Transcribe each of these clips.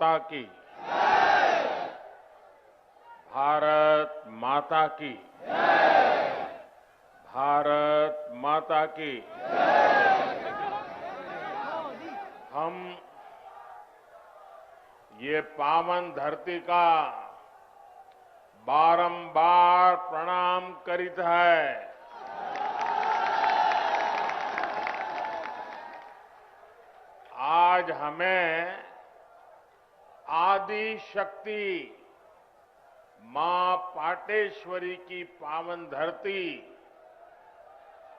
माता की, भारत माता की, भारत माता की। हम ये पावन धरती का बारंबार प्रणाम करित है। आज हमें आदि शक्ति मां पाटेश्वरी की पावन धरती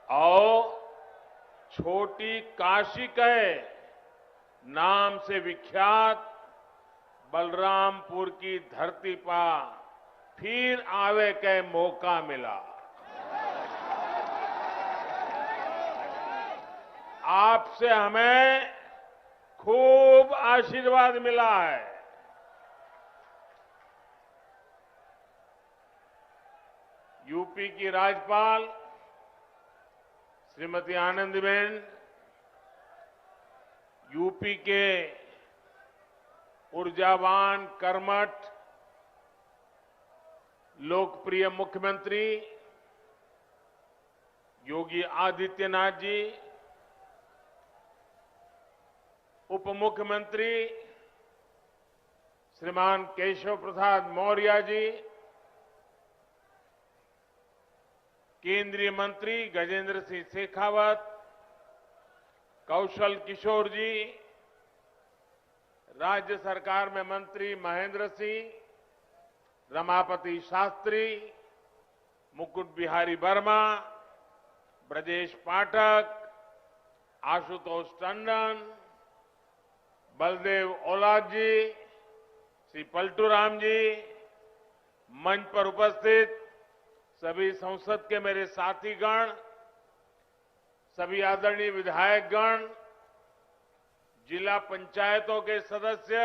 और छोटी काशी के नाम से विख्यात बलरामपुर की धरती पर फिर आवे के मौका मिला। आपसे हमें खूब आशीर्वाद मिला है। यूपी की राज्यपाल श्रीमती आनंदीबेन, यूपी के ऊर्जावान, कर्मठ, लोकप्रिय मुख्यमंत्री योगी आदित्यनाथ जी, उप मुख्यमंत्री श्रीमान केशव प्रसाद मौर्य जी, केंद्रीय मंत्री गजेंद्र सिंह शेखावत, कौशल किशोर जी, राज्य सरकार में मंत्री महेंद्र सिंह, रमापति शास्त्री, मुकुट बिहारी वर्मा, ब्रजेश पाठक, आशुतोष टंडन, बलदेव ओलाद जी, श्री पलटूराम जी, मंच पर उपस्थित सभी संसद के मेरे साथीगण, सभी आदरणीय विधायकगण, जिला पंचायतों के सदस्य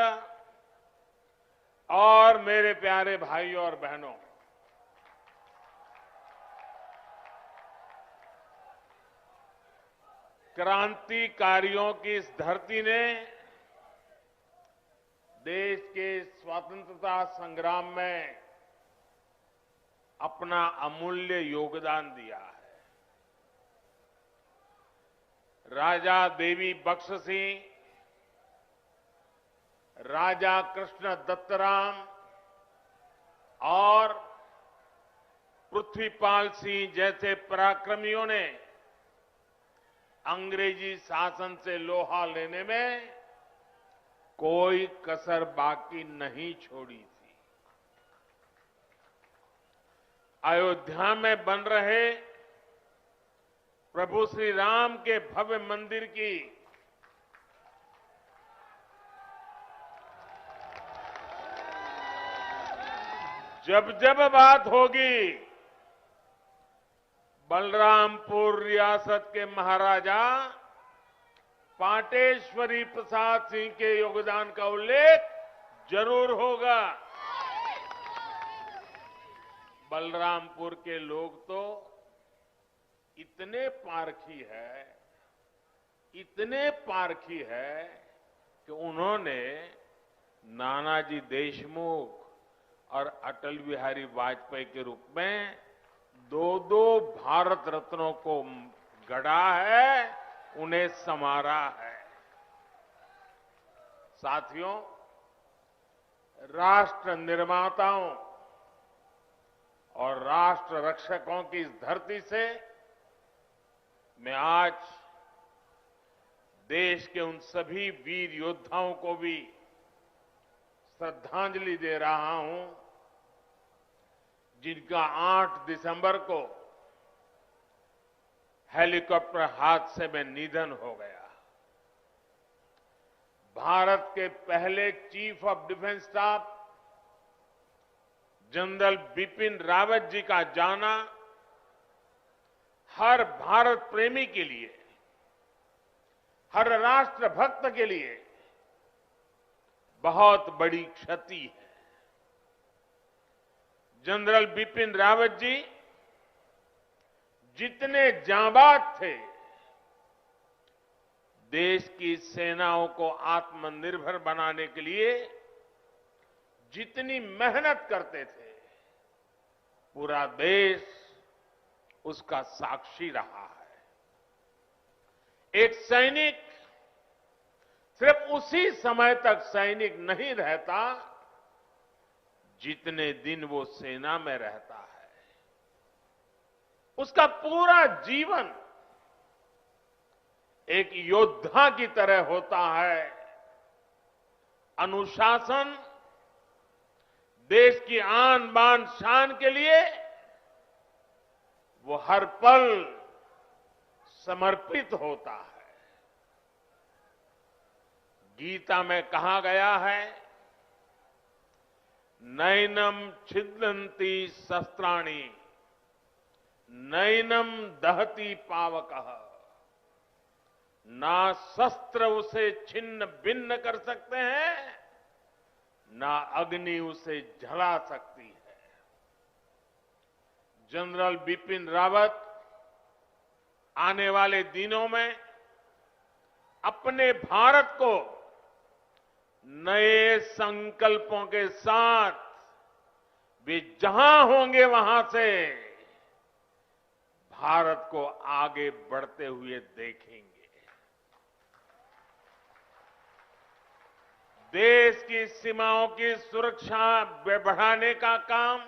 और मेरे प्यारे भाइयों और बहनों, क्रांतिकारियों की इस धरती ने देश के स्वतंत्रता संग्राम में अपना अमूल्य योगदान दिया है। राजा देवी बख्श सिंह, राजा कृष्ण दत्तराम और पृथ्वीपाल सिंह जैसे पराक्रमियों ने अंग्रेजी शासन से लोहा लेने में कोई कसर बाकी नहीं छोड़ी थी। अयोध्या में बन रहे प्रभु श्री राम के भव्य मंदिर की जब जब बात होगी, बलरामपुर रियासत के महाराजा पाटेश्वरी प्रसाद सिंह के योगदान का उल्लेख जरूर होगा। बलरामपुर के लोग तो इतने पारखी है कि उन्होंने नानाजी देशमुख और अटल बिहारी वाजपेयी के रूप में दो भारत रत्नों को गढ़ा है, उन्हें संवारा है। साथियों, राष्ट्र निर्माताओं और राष्ट्र रक्षकों की इस धरती से मैं आज देश के उन सभी वीर योद्धाओं को भी श्रद्धांजलि दे रहा हूं जिनका 8 दिसंबर को हेलीकॉप्टर हादसे में निधन हो गया। भारत के पहले chief of defence staff general Bipin Rawat ji का जाना हर भारत प्रेमी के लिए, हर राष्ट्र भक्त के लिए बहुत बड़ी क्षति है। जनरल बिपिन रावत जी जितने जांबाज थे, देश की सेनाओं को आत्मनिर्भर बनाने के लिए जितनी मेहनत करते थे, पूरा देश उसका साक्षी रहा है। एक सैनिक सिर्फ उसी समय तक सैनिक नहीं रहता जितने दिन वो सेना में रहता है। उसका पूरा जीवन एक योद्धा की तरह होता है। अनुशासन, देश की आन बान शान के लिए वो हर पल समर्पित होता है। गीता में कहा गया है, नैनम छिदन्ति शस्त्राणि, नैनम दहति पावकः, ना शस्त्र उसे छिन्न भिन्न कर सकते हैं, ना अग्नि उसे जला सकती है। जनरल बिपिन रावत आने वाले दिनों में अपने भारत को नए संकल्पों के साथ वे जहां होंगे वहां से भारत को आगे बढ़ते हुए देखेंगे। देश की सीमाओं की सुरक्षा बढ़ाने का काम,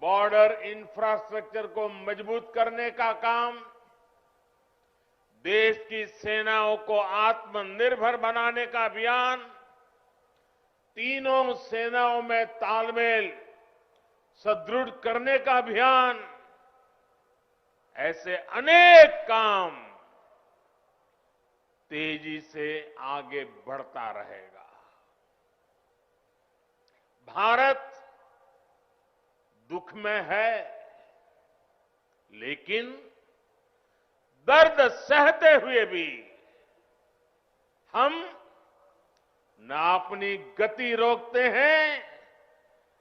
बॉर्डर इंफ्रास्ट्रक्चर को मजबूत करने का काम, देश की सेनाओं को आत्मनिर्भर बनाने का अभियान, तीनों सेनाओं में तालमेल सुदृढ़ करने का अभियान, ऐसे अनेक काम तेजी से आगे बढ़ता रहेगा। भारत दुख में है, लेकिन दर्द सहते हुए भी हम ना अपनी गति रोकते हैं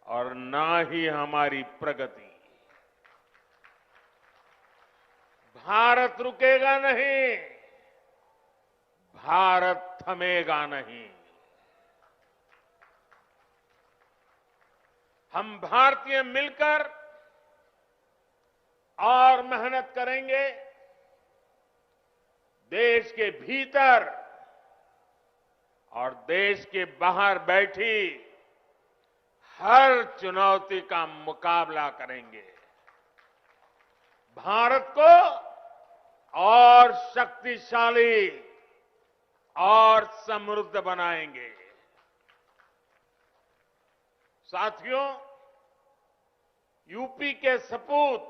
और ना ही हमारी प्रगति। भारत रुकेगा नहीं, भारत थमेगा नहीं। हम भारतीय मिलकर और मेहनत करेंगे। देश के भीतर और देश के बाहर बैठी हर चुनौती का मुकाबला करेंगे। भारत को और शक्तिशाली और समृद्ध बनाएंगे। साथियों, यूपी के सपूत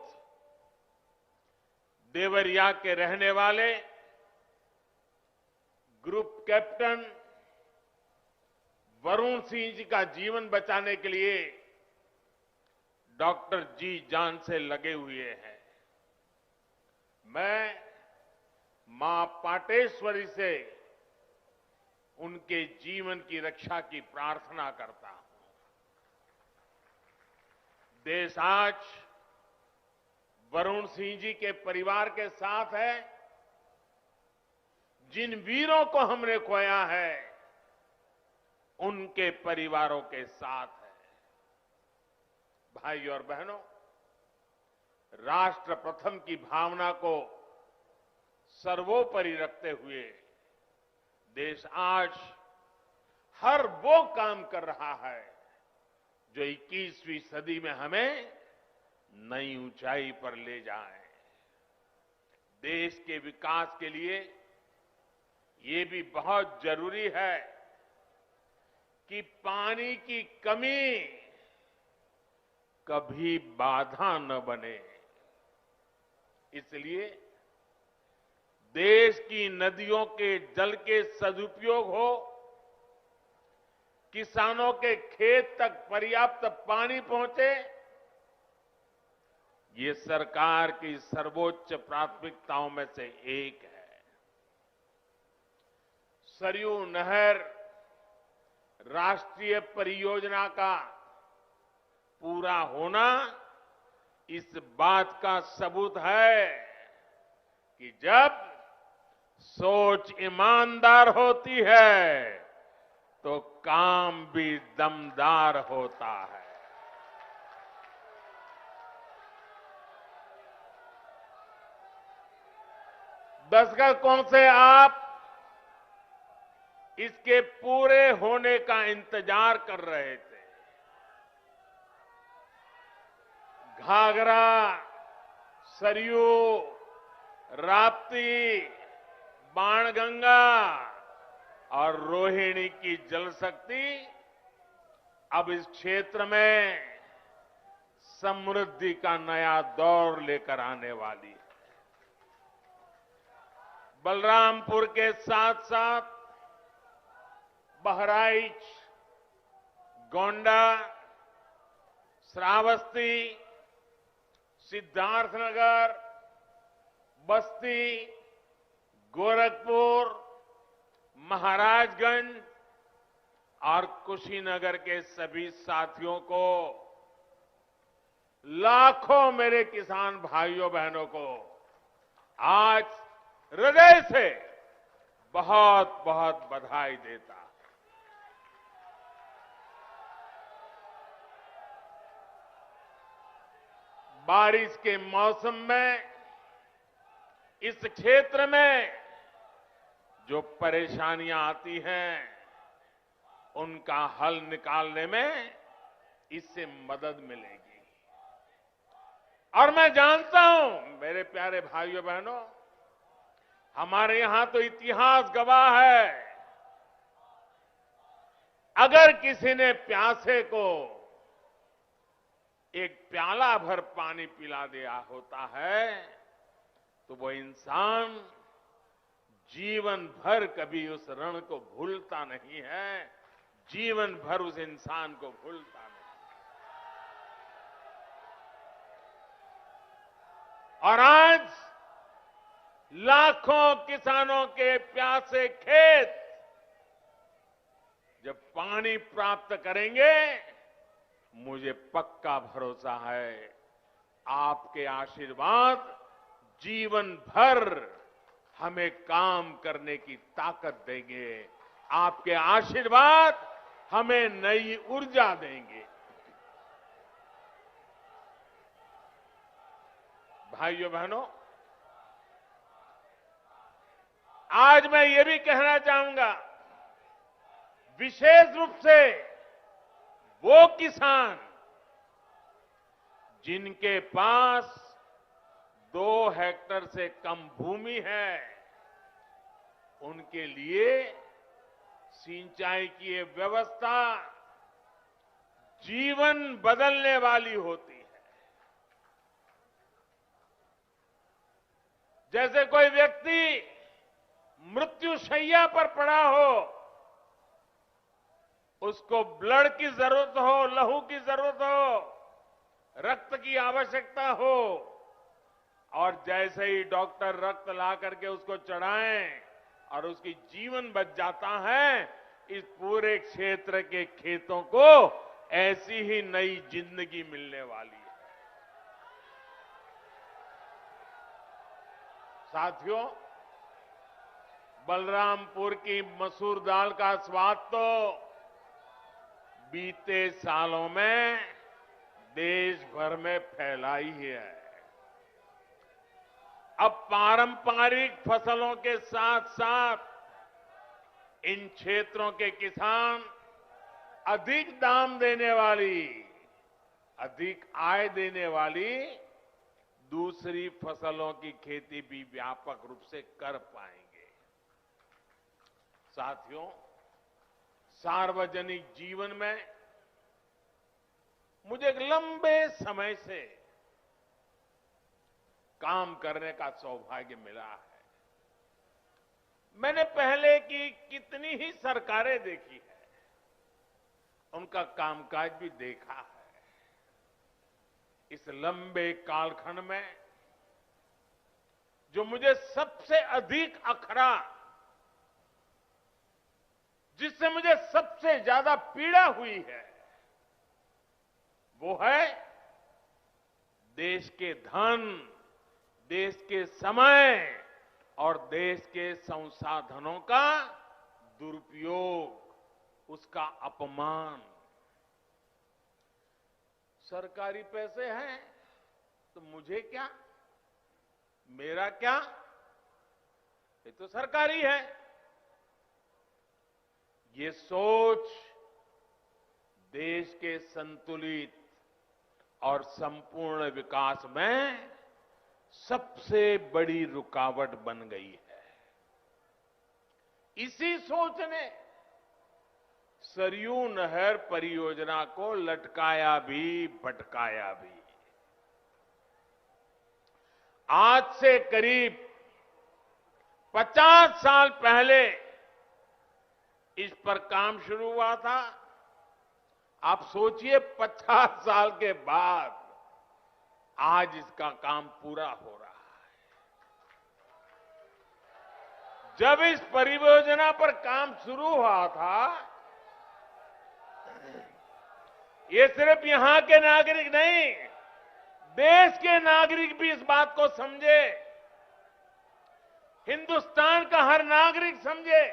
देवरिया के रहने वाले ग्रुप कैप्टन वरुण सिंह जी का जीवन बचाने के लिए डॉक्टर जी जान से लगे हुए हैं। मैं मां पाटेश्वरी से उनके जीवन की रक्षा की प्रार्थना करता हूं। देश आज वरुण सिंह जी के परिवार के साथ है। जिन वीरों को हमने खोया है, उनके परिवारों के साथ है। भाई और बहनों, राष्ट्र प्रथम की भावना को सर्वोपरि रखते हुए देश आज हर वो काम कर रहा है जो 21वीं सदी में हमें नई ऊंचाई पर ले जाए। देश के विकास के लिए ये भी बहुत जरूरी है कि पानी की कमी कभी बाधा न बने। इसलिए देश की नदियों के जल के सदुपयोग हो, किसानों के खेत तक पर्याप्त पानी पहुंचे, ये सरकार की सर्वोच्च प्राथमिकताओं में से एक है। सरयू नहर राष्ट्रीय परियोजना का पूरा होना इस बात का सबूत है कि जब सोच ईमानदार होती है तो काम भी दमदार होता है। दशकों से आप इसके पूरे होने का इंतजार कर रहे थे। घाघरा, सरयू, राप्ती, बाणगंगा और रोहिणी की जल शक्ति अब इस क्षेत्र में समृद्धि का नया दौर लेकर आने वाली है। बलरामपुर के साथ साथ बहराइच, गोंडा, श्रावस्ती, सिद्धार्थनगर, बस्ती, गोरखपुर, महाराजगंज और कुशीनगर के सभी साथियों को, लाखों मेरे किसान भाइयों बहनों को आज हृदय से बहुत बहुत बधाई देता। बारिश के मौसम में इस क्षेत्र में जो परेशानियां आती हैं, उनका हल निकालने में इससे मदद मिलेगी। और मैं जानता हूं मेरे प्यारे भाइयों बहनों, हमारे यहां तो इतिहास गवाह है, अगर किसी ने प्यासे को एक प्याला भर पानी पिला दिया होता है तो वो इंसान जीवन भर कभी उस ऋण को भूलता नहीं है, जीवन भर उस इंसान को भूलता नहीं। और आज लाखों किसानों के प्यासे खेत जब पानी प्राप्त करेंगे, मुझे पक्का भरोसा है आपके आशीर्वाद जीवन भर हमें काम करने की ताकत देंगे। आपके आशीर्वाद हमें नई ऊर्जा देंगे। भाइयों बहनों, आज मैं ये भी कहना चाहूंगा, विशेष रूप से वो किसान जिनके पास 2 हेक्टेयर से कम भूमि है, उनके लिए सिंचाई की ये व्यवस्था जीवन बदलने वाली होती है। जैसे कोई व्यक्ति मृत्युशैया पर पड़ा हो, उसको ब्लड की जरूरत हो, लहू की जरूरत हो, रक्त की आवश्यकता हो, और जैसे ही डॉक्टर रक्त ला करके उसको चढ़ाएं और उसकी जीवन बच जाता है, इस पूरे क्षेत्र के खेतों को ऐसी ही नई जिंदगी मिलने वाली है। साथियों, बलरामपुर की मसूर दाल का स्वाद तो बीते सालों में देश भर में फैला ही है। अब पारंपरिक फसलों के साथ साथ इन क्षेत्रों के किसान अधिक दाम देने वाली, अधिक आय देने वाली दूसरी फसलों की खेती भी व्यापक रूप से कर पाएंगे। साथियों, सार्वजनिक जीवन में मुझे एक लंबे समय से काम करने का सौभाग्य मिला है। मैंने पहले की कितनी ही सरकारें देखी है, उनका कामकाज भी देखा है। इस लंबे कालखंड में जो मुझे सबसे अधिक अखरा, जिससे मुझे सबसे ज्यादा पीड़ा हुई है, वो है देश के धन, देश के समय और देश के संसाधनों का दुरुपयोग, उसका अपमान। सरकारी पैसे हैं तो मुझे क्या, मेरा क्या, ये तो सरकारी है। ये सोच देश के संतुलित और संपूर्ण विकास में सबसे बड़ी रुकावट बन गई है। इसी सोच ने सरयू नहर परियोजना को लटकाया भी भटकाया भी। आज से करीब 50 साल पहले इस पर काम शुरू हुआ था। आप सोचिए 50 साल के बाद आज इसका काम पूरा हो रहा है। जब इस परियोजना पर काम शुरू हुआ था, ये सिर्फ यहां के नागरिक नहीं, देश के नागरिक भी इस बात को समझे, हिंदुस्तान का हर नागरिक समझे,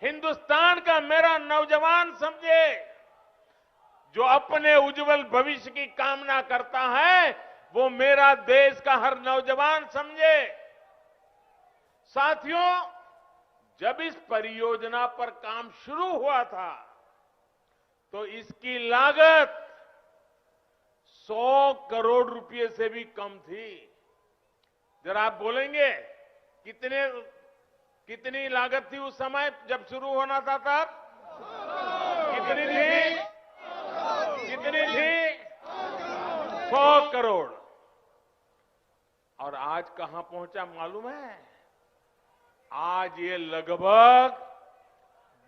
हिंदुस्तान का मेरा नौजवान समझे, जो अपने उज्जवल भविष्य की कामना करता है, वो मेरा देश का हर नौजवान समझे। साथियों, जब इस परियोजना पर काम शुरू हुआ था तो इसकी लागत 100 करोड़ रुपए से भी कम थी। जरा आप बोलेंगे कितनी लागत थी उस समय जब शुरू होना था तब? कितनी थी? कितनी थी? 100 करोड़। और आज कहां पहुंचा मालूम है? आज ये लगभग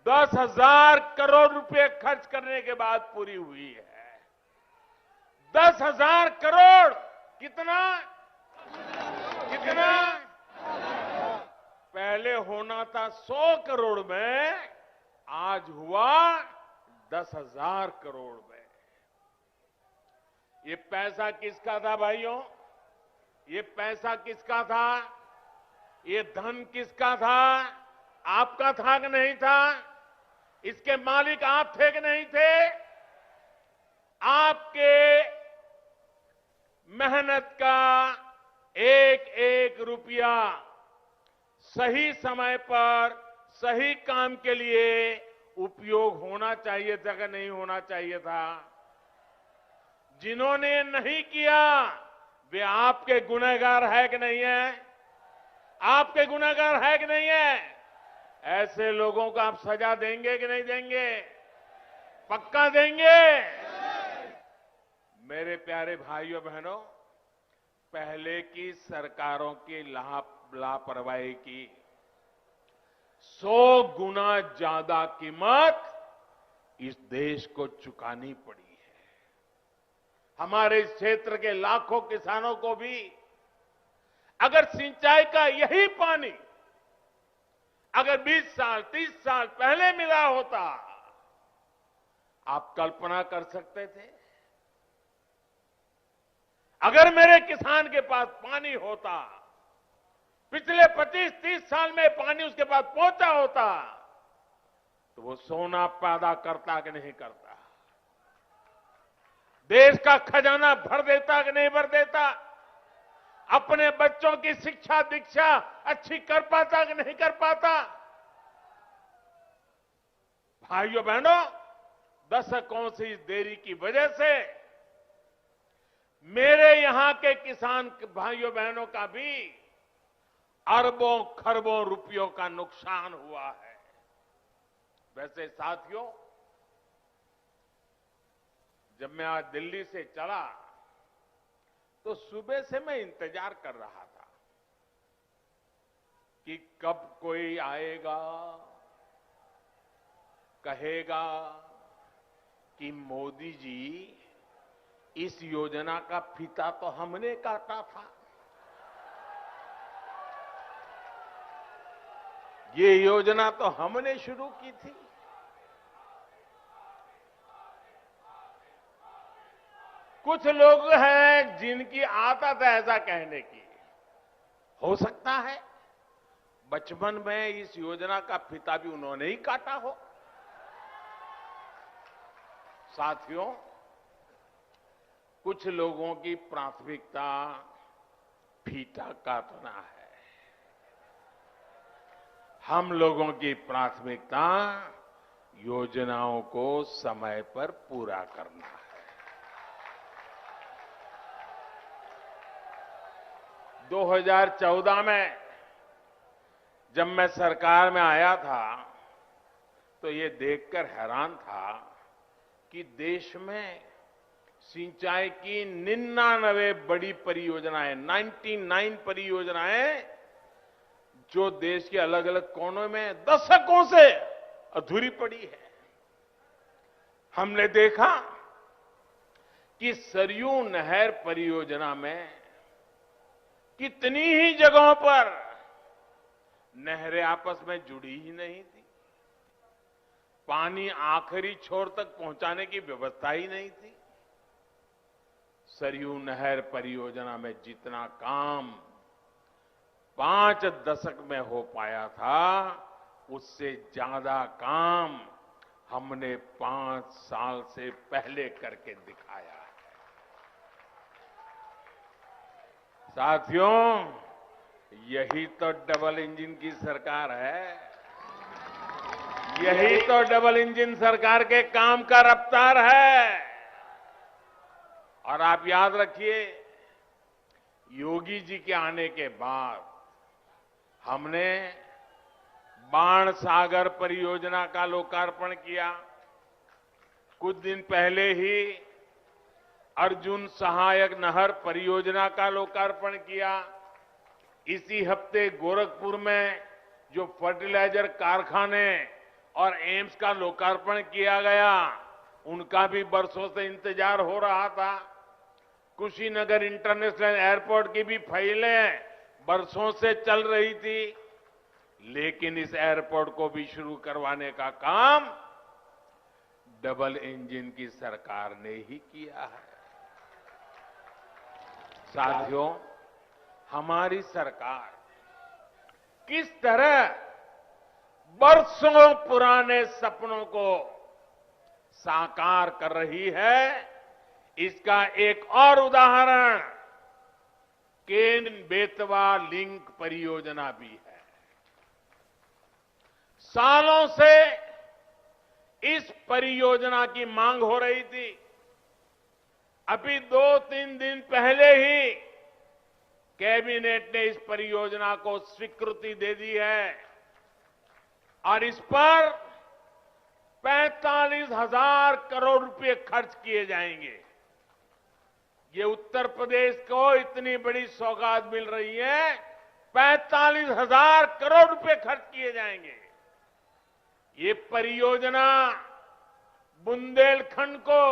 10,000 करोड़ रुपए खर्च करने के बाद पूरी हुई है। 10,000 करोड़। कितना? कितना? पहले होना था 100 करोड़ में, आज हुआ 10,000 करोड़ में। ये पैसा किसका था भाइयों? ये पैसा किसका था? ये धन किसका था? आपका था कि नहीं था? इसके मालिक आप थे कि नहीं थे? आपके मेहनत का एक एक रुपया सही समय पर सही काम के लिए उपयोग होना चाहिए था कि नहीं होना चाहिए था? जिन्होंने नहीं किया वे आपके गुनहगार है कि नहीं है? आपके गुनहगार है कि नहीं है? ऐसे लोगों को आप सजा देंगे कि नहीं देंगे? पक्का देंगे? मेरे प्यारे भाइयों बहनों, पहले की सरकारों की लापरवाही की 100 गुना ज्यादा कीमत इस देश को चुकानी पड़ी है। हमारे इस क्षेत्र के लाखों किसानों को भी अगर सिंचाई का यही पानी अगर 20 साल 30 साल पहले मिला होता, आप कल्पना कर सकते थे? अगर मेरे किसान के पास पानी होता, पिछले 25-30 साल में पानी उसके पास पहुंचा होता, तो वो सोना पैदा करता कि नहीं करता? देश का खजाना भर देता कि नहीं भर देता? अपने बच्चों की शिक्षा दीक्षा अच्छी कर पाता कि नहीं कर पाता? भाइयों बहनों, दशकों से इस देरी की वजह से मेरे यहां के किसान भाइयों बहनों का भी अरबों खरबों रुपयों का नुकसान हुआ है। वैसे साथियों, जब मैं आज दिल्ली से चला तो सुबह से मैं इंतजार कर रहा था कि कब कोई आएगा, कहेगा कि मोदी जी, इस योजना का फीता तो हमने काटा था, ये योजना तो हमने शुरू की थी। कुछ लोग हैं जिनकी आदत है ऐसा कहने की। हो सकता है बचपन में इस योजना का फीता भी उन्होंने ही काटा हो। साथियों, कुछ लोगों की प्राथमिकता फीता काटना है। हम लोगों की प्राथमिकता योजनाओं को समय पर पूरा करना है। 2014 में जब मैं सरकार में आया था तो ये देखकर हैरान था कि देश में सिंचाई की 99 बड़ी परियोजनाएं, 99 परियोजनाएं जो देश के अलग अलग कोनों में दशकों से अधूरी पड़ी है। हमने देखा कि सरयू नहर परियोजना में कितनी ही जगहों पर नहरें आपस में जुड़ी ही नहीं थी, पानी आखिरी छोर तक पहुंचाने की व्यवस्था ही नहीं थी। सरयू नहर परियोजना में जितना काम 5 दशक में हो पाया था, उससे ज्यादा काम हमने 5 साल से पहले करके दिखाया है। साथियों, यही तो डबल इंजन की सरकार है। यही तो डबल इंजन सरकार के काम का रफ्तार है। और आप याद रखिए, योगी जी के आने के बाद हमने बाणसागर परियोजना का लोकार्पण किया। कुछ दिन पहले ही अर्जुन सहायक नहर परियोजना का लोकार्पण किया। इसी हफ्ते गोरखपुर में जो फर्टिलाइजर कारखाने और एम्स का लोकार्पण किया गया, उनका भी बरसों से इंतजार हो रहा था। कुशीनगर इंटरनेशनल एयरपोर्ट की भी फाइलें बरसों से चल रही थी, लेकिन इस एयरपोर्ट को भी शुरू करवाने का काम डबल इंजन की सरकार ने ही किया है। साथियों, हमारी सरकार किस तरह बरसों पुराने सपनों को साकार कर रही है, इसका एक और उदाहरण केन बेतवा लिंक परियोजना भी है। सालों से इस परियोजना की मांग हो रही थी। अभी 2-3 दिन पहले ही कैबिनेट ने इस परियोजना को स्वीकृति दे दी है और इस पर 45,000 करोड़ रुपए खर्च किए जाएंगे। ये उत्तर प्रदेश को इतनी बड़ी सौगात मिल रही है, 45,000 करोड़ रुपए खर्च किए जाएंगे। ये परियोजना बुंदेलखंड को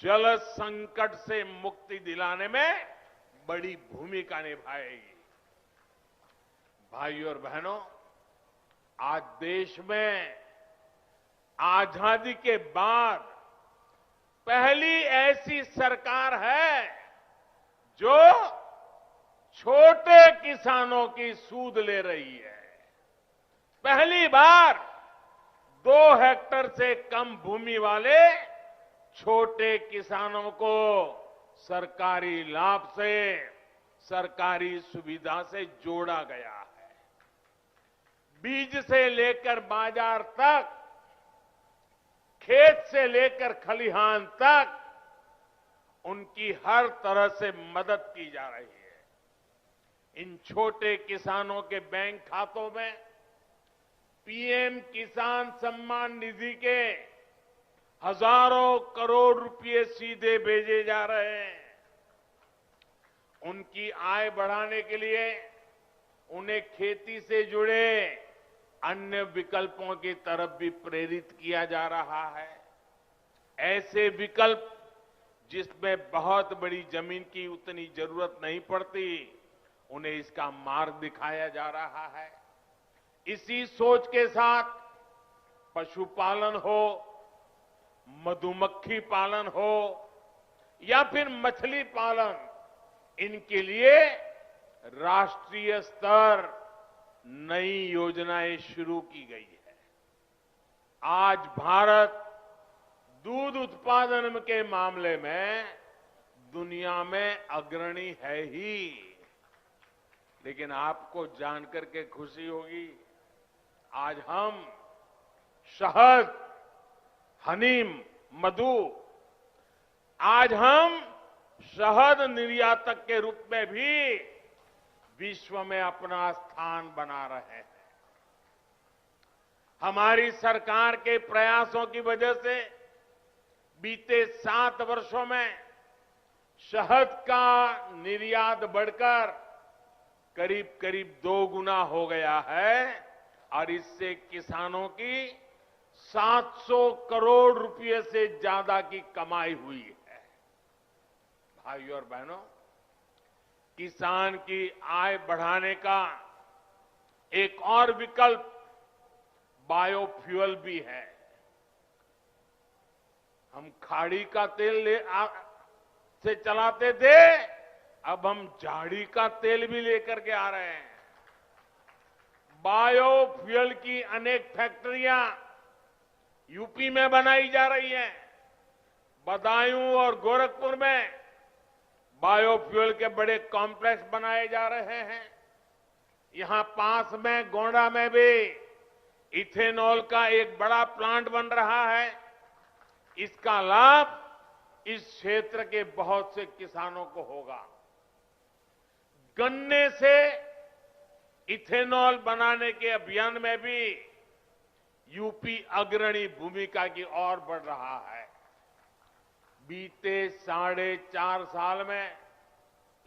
जल संकट से मुक्ति दिलाने में बड़ी भूमिका निभाएगी। भाइयों और बहनों, आज देश में आजादी के बाद पहली ऐसी सरकार है जो छोटे किसानों की सूद ले रही है। पहली बार 2 हेक्टेयर से कम भूमि वाले छोटे किसानों को सरकारी लाभ से, सरकारी सुविधा से जोड़ा गया है। बीज से लेकर बाजार तक, खेत से लेकर खलिहान तक उनकी हर तरह से मदद की जा रही है। इन छोटे किसानों के बैंक खातों में पीएम किसान सम्मान निधि के हजारों करोड़ रुपए सीधे भेजे जा रहे हैं। उनकी आय बढ़ाने के लिए उन्हें खेती से जुड़े अन्य विकल्पों की तरफ भी प्रेरित किया जा रहा है। ऐसे विकल्प जिसमें बहुत बड़ी जमीन की उतनी जरूरत नहीं पड़ती, उन्हें इसका मार्ग दिखाया जा रहा है। इसी सोच के साथ पशुपालन हो, मधुमक्खी पालन हो या फिर मछली पालन, इनके लिए राष्ट्रीय स्तर नई योजनाएं शुरू की गई है। आज भारत दूध उत्पादन के मामले में दुनिया में अग्रणी है ही। लेकिन आपको जानकर के खुशी होगी, आज हम शहद, हनी, मधु, आज हम शहद निर्यातक के रूप में भी विश्व में अपना स्थान बना रहे हैं। हमारी सरकार के प्रयासों की वजह से बीते 7 वर्षों में शहद का निर्यात बढ़कर करीब करीब 2 गुना हो गया है और इससे किसानों की 700 करोड़ रुपए से ज्यादा की कमाई हुई है। भाइयों और बहनों, किसान की आय बढ़ाने का एक और विकल्प बायोफ्यूल भी है। हम खाड़ी का तेल से चलाते थे, अब हम झाड़ी का तेल भी लेकर के आ रहे हैं। बायोफ्यूल की अनेक फैक्ट्रियां यूपी में बनाई जा रही हैं। बदायूं और गोरखपुर में बायोफ्यूल के बड़े कॉम्प्लेक्स बनाए जा रहे हैं। यहां पास में गोंडा में भी इथेनॉल का एक बड़ा प्लांट बन रहा है। इसका लाभ इस क्षेत्र के बहुत से किसानों को होगा। गन्ने से इथेनॉल बनाने के अभियान में भी यूपी अग्रणी भूमिका की ओर बढ़ रहा है। बीते 4.5 साल में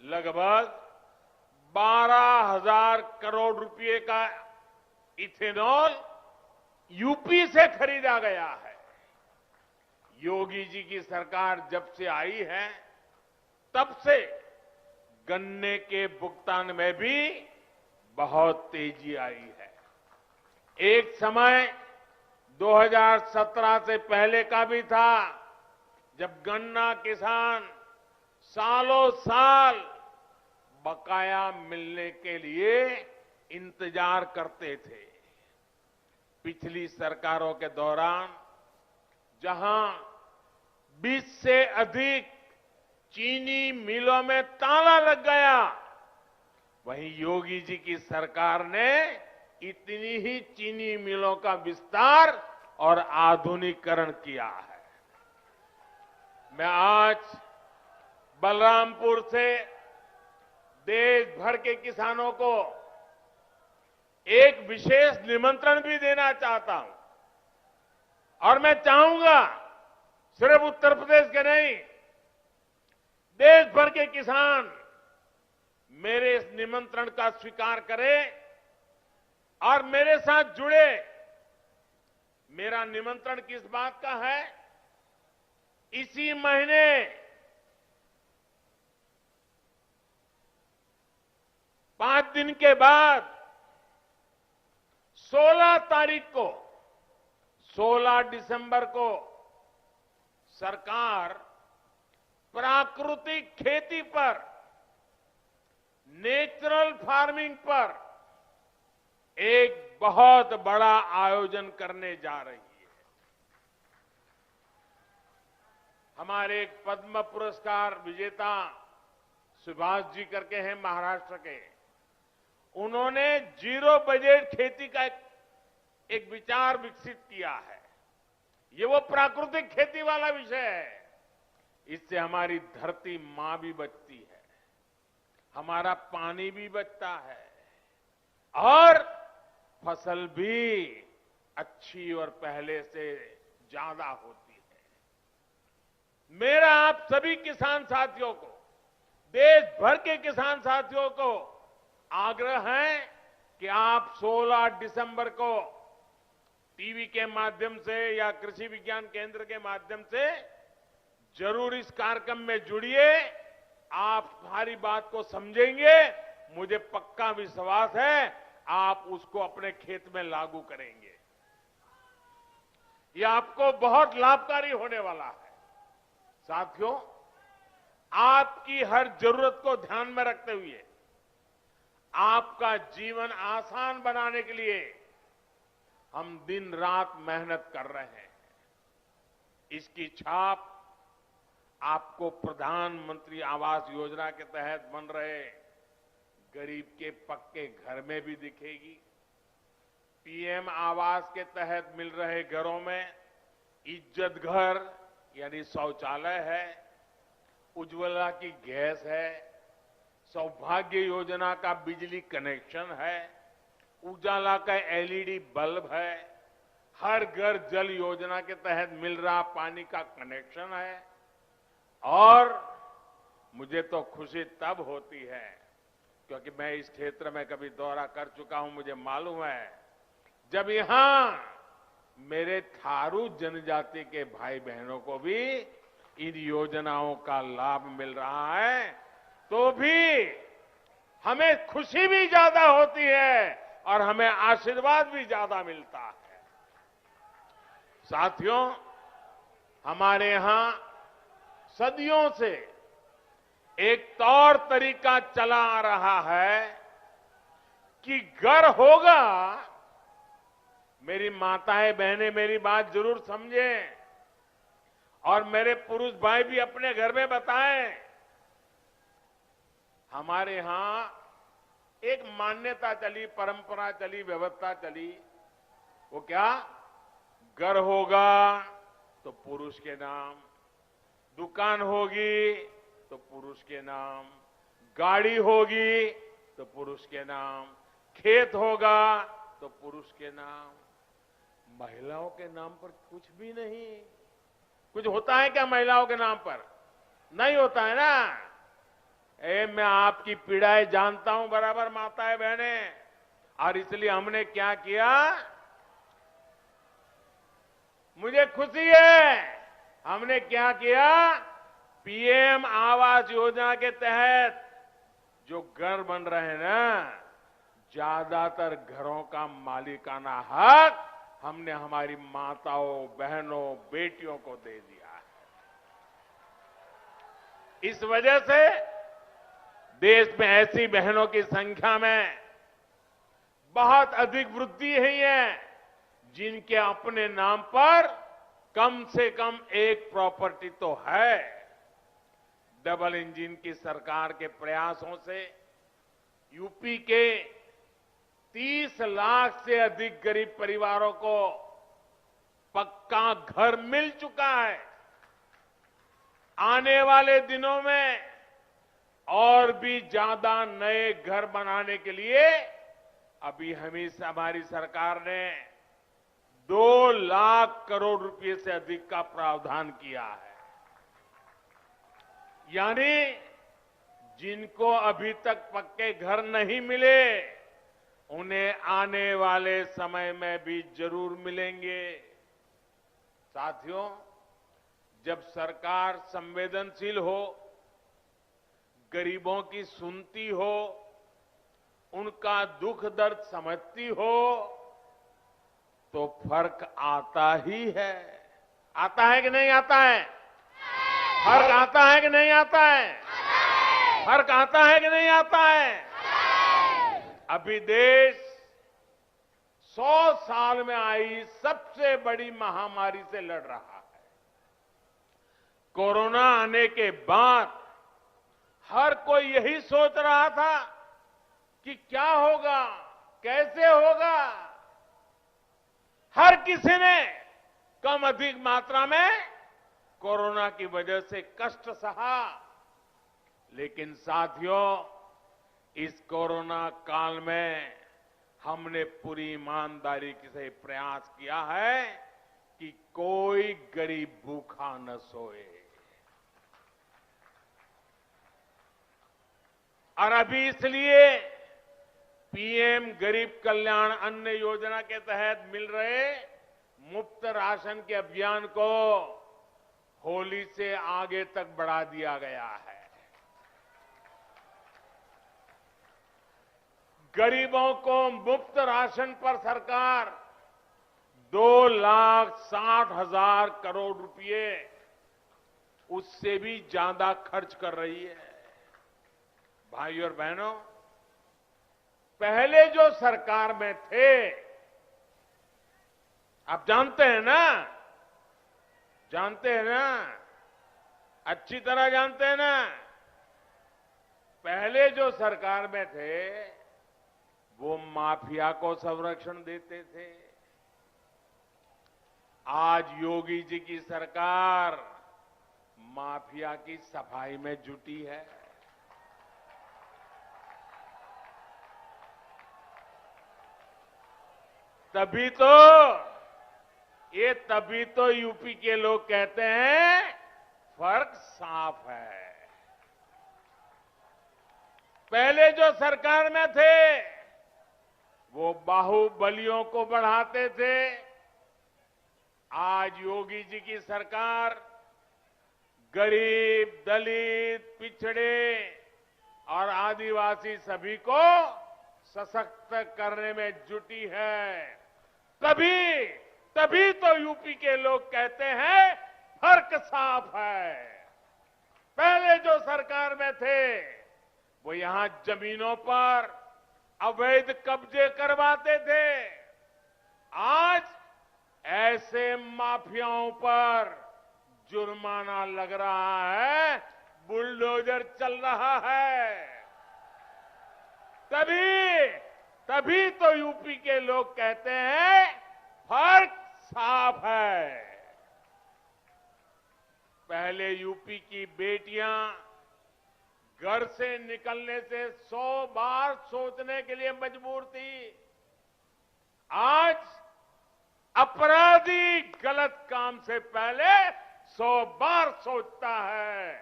लगभग 12,000 करोड़ रुपए का इथेनॉल यूपी से खरीदा गया है। योगी जी की सरकार जब से आई है, तब से गन्ने के भुगतान में भी बहुत तेजी आई है। एक समय 2017 से पहले का भी था, जब गन्ना किसान सालों साल बकाया मिलने के लिए इंतजार करते थे। पिछली सरकारों के दौरान जहां 20 से अधिक चीनी मिलों में ताला लग गया, वहीं योगी जी की सरकार ने इतनी ही चीनी मिलों का विस्तार और आधुनिकीकरण किया है। मैं आज बलरामपुर से देश भर के किसानों को एक विशेष निमंत्रण भी देना चाहता हूं और मैं चाहूंगा सिर्फ उत्तर प्रदेश के नहीं, देश भर के किसान मेरे इस निमंत्रण का स्वीकार करें और मेरे साथ जुड़े। मेरा निमंत्रण किस बात का है? इसी महीने 5 दिन के बाद 16 तारीख को, 16 दिसंबर को सरकार प्राकृतिक खेती पर, नेचुरल फार्मिंग पर एक बहुत बड़ा आयोजन करने जा रही है। हमारे एक पद्म पुरस्कार विजेता सुभाष जी करके हैं महाराष्ट्र के, उन्होंने जीरो बजट खेती का एक विचार विकसित किया है। ये वो प्राकृतिक खेती वाला विषय है। इससे हमारी धरती मां भी बचती है, हमारा पानी भी बचता है और फसल भी अच्छी और पहले से ज्यादा होती है। मेरा आप सभी किसान साथियों को, देश भर के किसान साथियों को आग्रह है कि आप 16 दिसंबर को टीवी के माध्यम से या कृषि विज्ञान केंद्र के माध्यम से जरूर इस कार्यक्रम में जुड़िए। आप हमारी बात को समझेंगे, मुझे पक्का विश्वास है आप उसको अपने खेत में लागू करेंगे। यह आपको बहुत लाभकारी होने वाला है। साथियों, आपकी हर जरूरत को ध्यान में रखते हुए आपका जीवन आसान बनाने के लिए हम दिन रात मेहनत कर रहे हैं। इसकी छाप आपको प्रधानमंत्री आवास योजना के तहत बन रहे गरीब के पक्के घर में भी दिखेगी। पीएम आवास के तहत मिल रहे घरों में इज्जत घर यानी शौचालय है, उज्ज्वला की गैस है, सौभाग्य योजना का बिजली कनेक्शन है, उजाला का एलईडी बल्ब है, हर घर जल योजना के तहत मिल रहा पानी का कनेक्शन है। और मुझे तो खुशी तब होती है क्योंकि मैं इस क्षेत्र में कभी दौरा कर चुका हूं, मुझे मालूम है जब यहां मेरे थारू जनजाति के भाई बहनों को भी इन योजनाओं का लाभ मिल रहा है तो भी हमें खुशी भी ज्यादा होती है और हमें आशीर्वाद भी ज्यादा मिलता है। साथियों, हमारे यहां सदियों से एक तौर तरीका चला आ रहा है कि घर होगा। मेरी माताएं बहनें मेरी बात जरूर समझें और मेरे पुरुष भाई भी अपने घर में बताएं। हमारे यहां एक मान्यता चली, परंपरा चली, व्यवस्था चली। वो क्या? घर होगा तो पुरुष के नाम, दुकान होगी तो पुरुष के नाम, गाड़ी होगी तो पुरुष के नाम, खेत होगा तो पुरुष के नाम। महिलाओं के नाम पर कुछ भी नहीं। कुछ होता है क्या महिलाओं के नाम पर? नहीं होता है ना। मैं आपकी पीड़ाएं जानता हूं बराबर माताएं बहनें, और इसलिए हमने क्या किया, मुझे खुशी है, हमने क्या किया, पीएम आवास योजना के तहत जो घर बन रहे हैं ना, ज्यादातर घरों का मालिकाना हक हमने हमारी माताओं, बहनों, बेटियों को दे दिया है। इस वजह से देश में ऐसी बहनों की संख्या में बहुत अधिक वृद्धि हुई है जिनके अपने नाम पर कम से कम एक प्रॉपर्टी तो है। डबल इंजन की सरकार के प्रयासों से यूपी के 30 लाख से अधिक गरीब परिवारों को पक्का घर मिल चुका है। आने वाले दिनों में और भी ज्यादा नए घर बनाने के लिए अभी हमारी सरकार ने 2 लाख करोड़ रुपए से अधिक का प्रावधान किया है। यानी जिनको अभी तक पक्के घर नहीं मिले उन्हें आने वाले समय में भी जरूर मिलेंगे। साथियों, जब सरकार संवेदनशील हो, गरीबों की सुनती हो, उनका दुख दर्द समझती हो तो फर्क आता ही है। आता है कि नहीं आता है? फर्क आता है कि नहीं आता है? फर्क आता है कि नहीं आता है? अभी देश 100 साल में आई सबसे बड़ी महामारी से लड़ रहा है। कोरोना आने के बाद हर कोई यही सोच रहा था कि क्या होगा, कैसे होगा। हर किसी ने कम अधिक मात्रा में कोरोना की वजह से कष्ट सहा, लेकिन साथियों, इस कोरोना काल में हमने पूरी ईमानदारी से प्रयास किया है कि कोई गरीब भूखा न सोए। और अभी इसलिए पीएम गरीब कल्याण अन्न योजना के तहत मिल रहे मुफ्त राशन के अभियान को होली से आगे तक बढ़ा दिया गया है। गरीबों को मुफ्त राशन पर सरकार 2,60,000 करोड़ रुपए, उससे भी ज्यादा खर्च कर रही है। भाई और बहनों, पहले जो सरकार में थे, आप जानते हैं ना, जानते हैं ना, अच्छी तरह जानते हैं ना। पहले जो सरकार में थे वो माफिया को संरक्षण देते थे। आज योगी जी की सरकार माफिया की सफाई में जुटी है। तभी तो यूपी के लोग कहते हैं फर्क साफ है। पहले जो सरकार में थे वो बाहुबलियों को बढ़ाते थे। आज योगी जी की सरकार गरीब, दलित, पिछड़े और आदिवासी सभी को सशक्त करने में जुटी है। तभी तो यूपी के लोग कहते हैं फर्क साफ है। पहले जो सरकार में थे वो यहां जमीनों पर अवैध कब्जे करवाते थे। आज ऐसे माफियाओं पर जुर्माना लग रहा है, बुलडोजर चल रहा है। तभी तो यूपी के लोग कहते हैं फर्क साफ है। पहले यूपी की बेटियां घर से निकलने से 100 बार सोचने के लिए मजबूर थी। आज अपराधी गलत काम से पहले 100 बार सोचता है।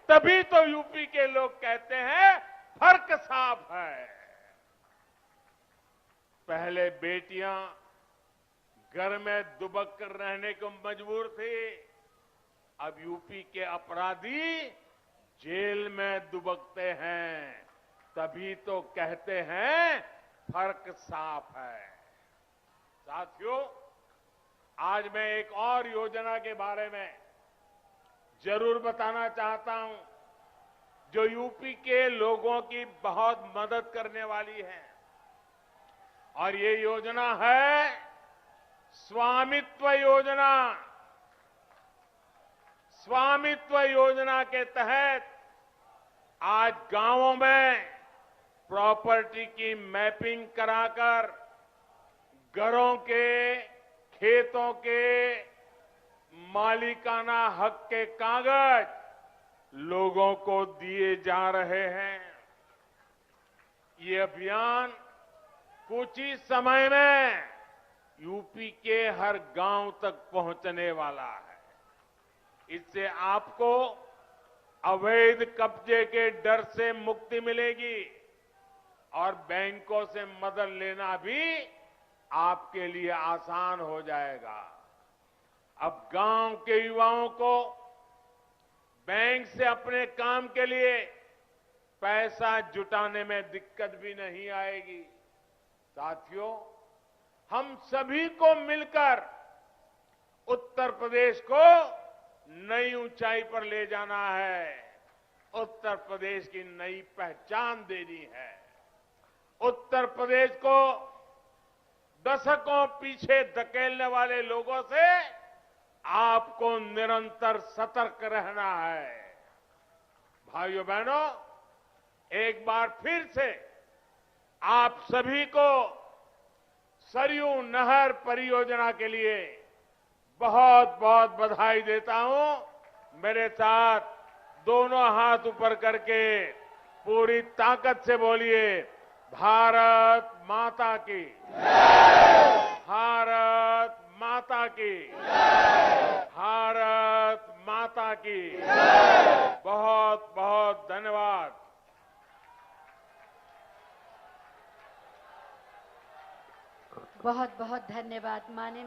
तभी तो यूपी के लोग कहते हैं फर्क साफ है। पहले बेटियां घर में दुबक कर रहने को मजबूर थी। अब यूपी के अपराधी जेल में दुबकते हैं। तभी तो कहते हैं फर्क साफ है। साथियों, आज मैं एक और योजना के बारे में जरूर बताना चाहता हूं जो यूपी के लोगों की बहुत मदद करने वाली है। और ये योजना है स्वामित्व योजना। स्वामित्व योजना के तहत आज गांवों में प्रॉपर्टी की मैपिंग कराकर घरों के, खेतों के मालिकाना हक के कागज लोगों को दिए जा रहे हैं। ये अभियान कुछ ही समय में यूपी के हर गांव तक पहुंचने वाला है। इससे आपको अवैध कब्जे के डर से मुक्ति मिलेगी और बैंकों से मदद लेना भी आपके लिए आसान हो जाएगा। अब गांव के युवाओं को बैंक से अपने काम के लिए पैसा जुटाने में दिक्कत भी नहीं आएगी। साथियों, हम सभी को मिलकर उत्तर प्रदेश को नई ऊंचाई पर ले जाना है। उत्तर प्रदेश की नई पहचान देनी है। उत्तर प्रदेश को दशकों पीछे धकेलने वाले लोगों से आपको निरंतर सतर्क रहना है। भाइयों बहनों, एक बार फिर से आप सभी को सरयू नहर परियोजना के लिए बहुत बहुत बधाई देता हूं। मेरे साथ दोनों हाथ ऊपर करके पूरी ताकत से बोलिए, भारत माता की जय। भारत माता की जय। भारत माता की जय। बहुत बहुत धन्यवाद। बहुत बहुत धन्यवाद माननीय